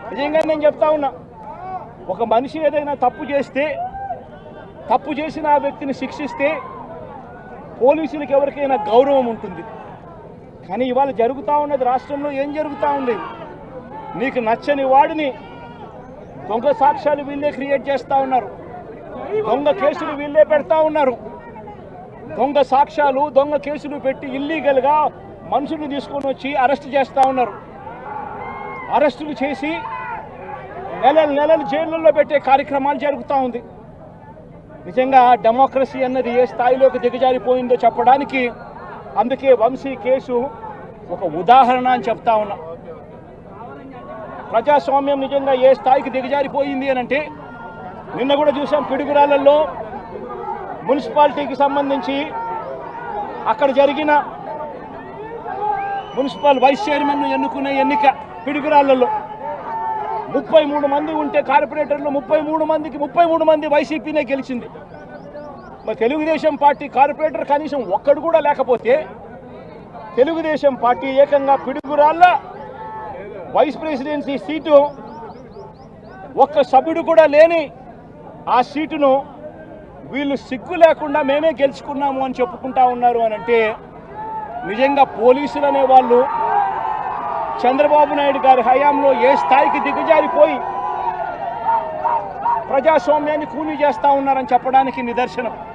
నిజంగా నేను చెప్తా ఉన్నా, ఒక మనిషి ఏదైనా తప్పు చేస్తే, తప్పు చేసిన ఆ వ్యక్తిని శిక్షిస్తే పోలీసులకు ఎవరికైనా గౌరవం ఉంటుంది. కానీ ఇవాళ జరుగుతూ ఉన్నది రాష్ట్రంలో ఏం జరుగుతూ ఉంది? నీకు నచ్చని వాడిని దొంగ సాక్ష్యాలు వీళ్ళే క్రియేట్ చేస్తూ ఉన్నారు, దొంగ కేసులు వీళ్ళే పెడతా ఉన్నారు. దొంగ సాక్ష్యాలు, దొంగ కేసులు పెట్టి ఇల్లీగల్గా మనుషులు తీసుకొని వచ్చి అరెస్ట్ చేస్తూ ఉన్నారు. అరెస్టులు చేసి నెలలు జైళ్ళల్లో పెట్టే కార్యక్రమాలు జరుగుతూ ఉంది. నిజంగా డెమోక్రసీ అన్నది ఏ స్థాయిలోకి దిగజారిపోయిందో చెప్పడానికి అందుకే వంశీ కేసు ఒక ఉదాహరణ అని చెప్తా ఉన్నా. ప్రజాస్వామ్యం నిజంగా ఏ స్థాయికి దిగజారిపోయింది అని అంటే, నిన్న కూడా చూసాం పిడుగురాళ్ళల్లో మున్సిపాలిటీకి సంబంధించి అక్కడ జరిగిన మున్సిపల్ వైస్ చైర్మన్ ఎన్నుకునే ఎన్నిక పిడుగురాళ్ళల్లో 33 మంది ఉంటే కార్పొరేటర్లు 33 మంది వైసీపీనే గెలిచింది. మరి తెలుగుదేశం పార్టీ కార్పొరేటర్ కనీసం ఒక్కడు కూడా లేకపోతే తెలుగుదేశం పార్టీ ఏకంగా పిడుగురాళ్ళ వైస్ ప్రెసిడెన్సీ సీటు ఒక్క సభ్యుడు కూడా లేని ఆ సీటును వీళ్ళు సిగ్గు లేకుండా మేమే గెలుచుకున్నాము అని చెప్పుకుంటా ఉన్నారు అని అంటే, నిజంగా పోలీసులు అనేవాళ్ళు చంద్రబాబు నాయుడు గారి హయాంలో ఏ స్థాయికి దిగజారిపోయి ప్రజాస్వామ్యాన్ని కూనీ చేస్తూ ఉన్నారని చెప్పడానికి నిదర్శనం.